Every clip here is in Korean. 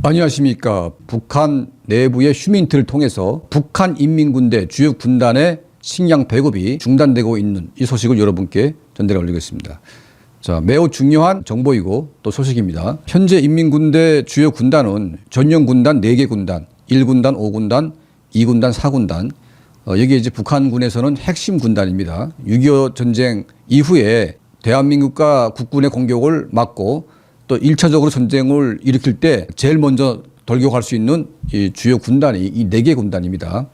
안녕하십니까. 북한 내부의 휴민트를 통해서 북한 인민군대 주요 군단의 식량 배급이 중단되고 있는 이 소식을 여러분께 전달해 올리겠습니다. 자, 매우 중요한 정보이고 또 소식입니다. 현재 인민군대 주요 군단은 전용군단 4개 군단, 1군단, 5군단, 2군단, 4군단. 여기 이제 북한군에서는 핵심 군단입니다. 6.25 전쟁 이후에 대한민국과 국군의 공격을 막고 또 1차적으로 전쟁을 일으킬 때 제일 먼저 돌격할 수 있는 이 주요 군단이 이 4개 군단입니다.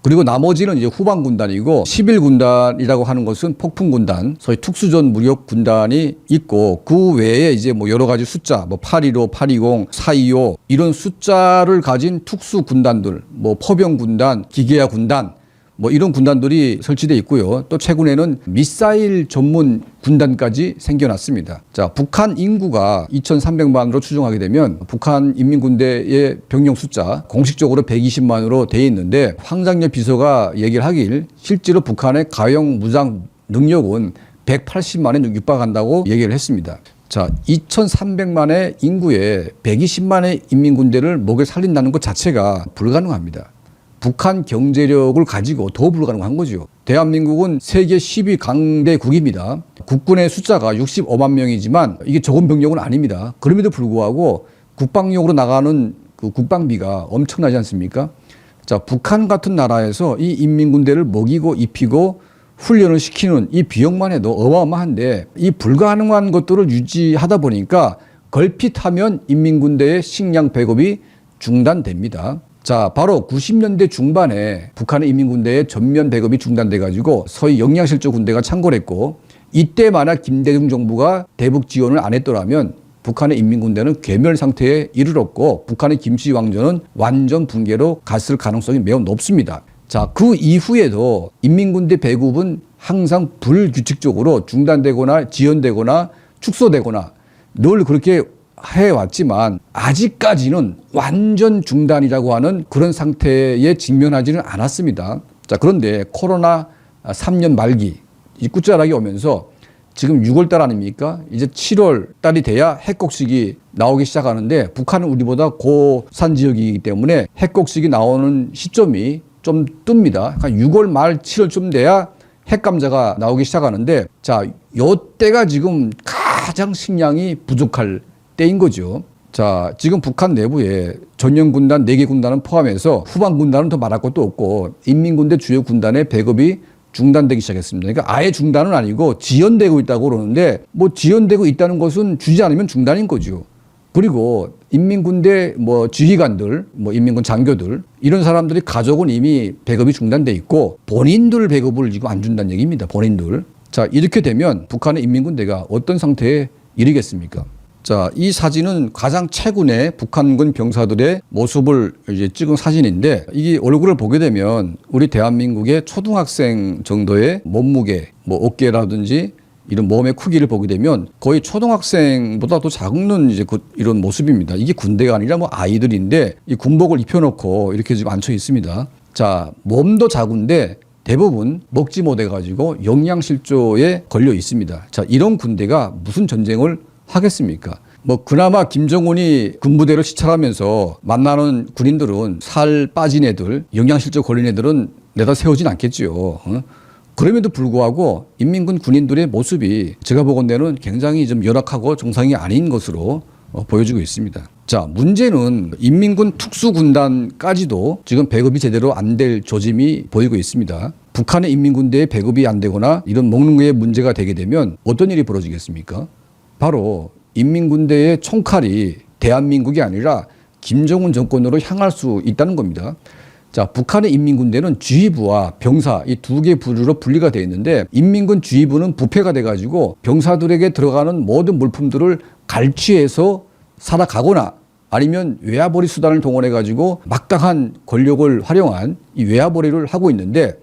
그리고 나머지는 이제 후방 군단이고 11군단이라고 하는 것은 폭풍 군단, 소위 특수전 무력 군단이 있고 그 외에 이제 뭐 여러 가지 숫자, 뭐 815, 820, 425 이런 숫자를 가진 특수 군단들, 뭐 포병 군단, 기계화 군단 뭐 이런 군단들이 설치되어 있고요. 또 최근에는 미사일 전문 군단까지 생겨났습니다. 자, 북한 인구가 2,300만으로 추정하게 되면 북한 인민군대의 병력 숫자 공식적으로 120만으로 되어 있는데 황장엽 비서가 얘기를 하길 실제로 북한의 가용 무장 능력은 180만에 육박한다고 얘기를 했습니다. 자, 2,300만의 인구에 120만의 인민군대를 목에 살린다는 것 자체가 불가능합니다. 북한 경제력을 가지고 더 불가능한 거죠. 대한민국은 세계 10위 강대국입니다. 국군의 숫자가 65만 명이지만 이게 적은 병력은 아닙니다. 그럼에도 불구하고 국방용으로 나가는 그 국방비가 엄청나지 않습니까? 자, 북한 같은 나라에서 이 인민군대를 먹이고 입히고 훈련을 시키는 이 비용만 해도 어마어마한데 이 불가능한 것들을 유지하다 보니까 걸핏하면 인민군대의 식량 배급이 중단됩니다. 자, 바로 90년대 중반에 북한의 인민군대의 전면 배급이 중단돼 가지고 소위 영양실조 군대가 창궐 했고 이때 만약 김대중 정부가 대북 지원을 안 했더라면 북한의 인민군대는 괴멸 상태에 이르렀고 북한의 김씨 왕조는 완전 붕괴로 갔을 가능성이 매우 높습니다. 자, 그 이후에도 인민군대 배급은 항상 불규칙적으로 중단되거나 지연되거나 축소되거나 늘 그렇게 해왔지만 아직까지는 완전 중단이라고 하는 그런 상태에 직면하지는 않았습니다. 자, 그런데 코로나 3년 말기 이 끝자락이 오면서 지금 6월 달 아닙니까? 이제 7월 달이 돼야 핵곡식이 나오기 시작하는데 북한은 우리보다 고산 지역이기 때문에 핵곡식이 나오는 시점이 좀 뜹니다. 그러니까 6월 말 7월쯤 돼야 핵감자가 나오기 시작하는데 자, 요때가 지금 가장 식량이 부족할 때인 거죠. 자, 지금 북한 내부에 전용군단 4개 군단은 포함해서 후방 군단은 더 말할 것도 없고 인민군대 주요 군단의 배급이 중단되기 시작했습니다. 그러니까 아예 중단은 아니고 지연되고 있다고 그러는데 뭐 지연되고 있다는 것은 주지 않으면 중단인 거죠. 그리고 인민군대 뭐 지휘관들, 뭐 인민군 장교들 이런 사람들이 가족은 이미 배급이 중단돼 있고 본인들 배급을 지금 안 준다는 얘기입니다. 본인들. 자, 이렇게 되면 북한의 인민군대가 어떤 상태에 이르겠습니까? 자, 이 사진은 가장 최근에 북한군 병사들의 모습을 이제 찍은 사진인데 이게 얼굴을 보게 되면 우리 대한민국의 초등학생 정도의 몸무게, 뭐 어깨라든지 이런 몸의 크기를 보게 되면 거의 초등학생보다 더 작은 이제 이런 모습입니다. 이게 군대가 아니라 뭐 아이들인데 이 군복을 입혀놓고 이렇게 지금 앉혀 있습니다. 자, 몸도 작은데 대부분 먹지 못해가지고 영양실조에 걸려 있습니다. 자, 이런 군대가 무슨 전쟁을 하겠습니까? 뭐 그나마 김정은이 군부대를 시찰하면서 만나는 군인들은 살 빠진 애들, 영양실조 걸린 애들은 내다 세우진 않겠지요. 그럼에도 불구하고 인민군 군인들의 모습이 제가 보건대는 굉장히 좀 열악하고 정상이 아닌 것으로 보여지고 있습니다. 자, 문제는 인민군 특수군단까지도 지금 배급이 제대로 안 될 조짐이 보이고 있습니다. 북한의 인민군대의 배급이 안 되거나 이런 먹는 거에 문제가 되게 되면 어떤 일이 벌어지겠습니까? 바로 인민군대의 총칼이 대한민국이 아니라 김정은 정권으로 향할 수 있다는 겁니다. 자, 북한의 인민군대는 지휘부와 병사 이 2개 부류로 분리가 되어 있는데 인민군 지휘부는 부패가 돼가지고 병사들에게 들어가는 모든 물품들을 갈취해서 살아가거나 아니면 외화벌이 수단을 동원해가지고 막강한 권력을 활용한 이 외화벌이를 하고 있는데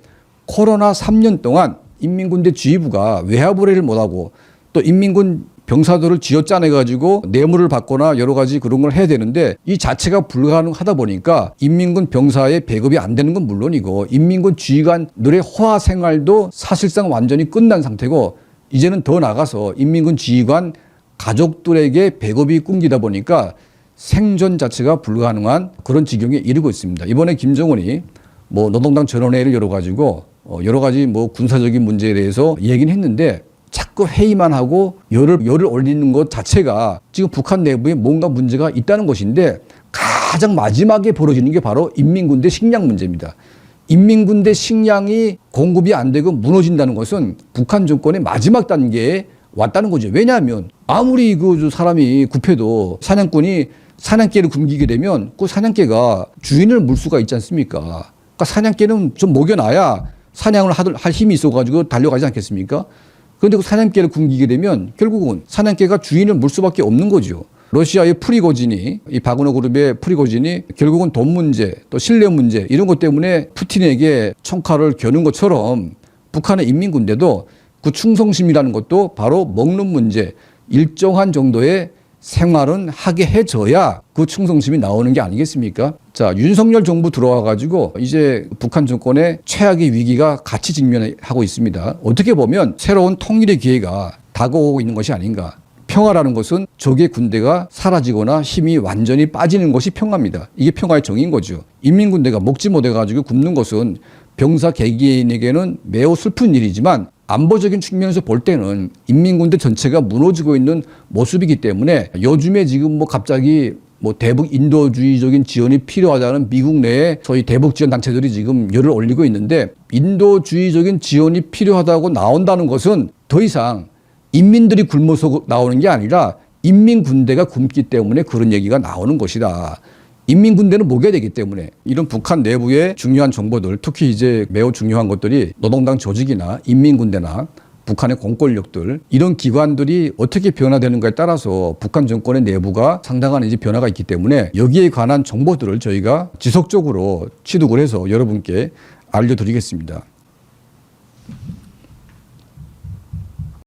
코로나 3년 동안 인민군대 지휘부가 외화벌이를 못하고 또 인민군 병사들을 쥐어짜내가지고 뇌물을 받거나 여러 가지 그런 걸 해야 되는데 이 자체가 불가능하다 보니까 인민군 병사의 배급이 안 되는 건 물론이고 인민군 지휘관들의 호화 생활도 사실상 완전히 끝난 상태고 이제는 더 나가서 인민군 지휘관 가족들에게 배급이 끊기다 보니까 생존 자체가 불가능한 그런 지경에 이르고 있습니다. 이번에 김정은이 뭐 노동당 전원회의를 열어가지고 여러 가지 뭐 군사적인 문제에 대해서 얘기는 했는데 자꾸 회의만 하고 열을 올리는 것 자체가 지금 북한 내부에 뭔가 문제가 있다는 것인데 가장 마지막에 벌어지는 게 바로 인민군대 식량 문제입니다. 인민군대 식량이 공급이 안 되고 무너진다는 것은 북한 정권의 마지막 단계에 왔다는 거죠. 왜냐하면 아무리 그 사람이 굽해도 사냥꾼이 사냥개를 굶기게 되면 그 사냥개가 주인을 물 수가 있지 않습니까? 그러니까 사냥개는 좀 먹여놔야 사냥을 할 힘이 있어가지고 달려가지 않겠습니까? 그런데 그 사냥개를 굶기게 되면 결국은 사냥개가 주인을 물 수밖에 없는 거죠. 러시아의 프리고진이, 이 바그너 그룹의 프리고진이 결국은 돈 문제, 또 신뢰 문제 이런 것 때문에 푸틴에게 청칼을 겨눈 것처럼 북한의 인민군대도 그 충성심이라는 것도 바로 먹는 문제, 일정한 정도의 생활은 하게 해줘야 그 충성심이 나오는 게 아니겠습니까? 자, 윤석열 정부 들어와 가지고 이제 북한 정권의 최악의 위기가 같이 직면하고 있습니다. 어떻게 보면 새로운 통일의 기회가 다가오고 있는 것이 아닌가. 평화라는 것은 적의 군대가 사라지거나 힘이 완전히 빠지는 것이 평화입니다. 이게 평화의 정의인 거죠. 인민군대가 먹지 못해 가지고 굶는 것은 병사 개개인에게는 매우 슬픈 일이지만 안보적인 측면에서 볼 때는 인민군대 전체가 무너지고 있는 모습이기 때문에 요즘에 지금 뭐 갑자기 뭐 대북 인도주의적인 지원이 필요하다는 미국 내에 소위 대북 지원 단체들이 지금 열을 올리고 있는데 인도주의적인 지원이 필요하다고 나온다는 것은 더 이상 인민들이 굶어서 나오는 게 아니라 인민군대가 굶기 때문에 그런 얘기가 나오는 것이다. 인민군대는 먹여야 되기 때문에 이런 북한 내부의 중요한 정보들, 특히 이제 매우 중요한 것들이 노동당 조직이나 인민군대나 북한의 공권력들 이런 기관들이 어떻게 변화되는가에 따라서 북한 정권의 내부가 상당한 이제 변화가 있기 때문에 여기에 관한 정보들을 저희가 지속적으로 취득을 해서 여러분께 알려드리겠습니다.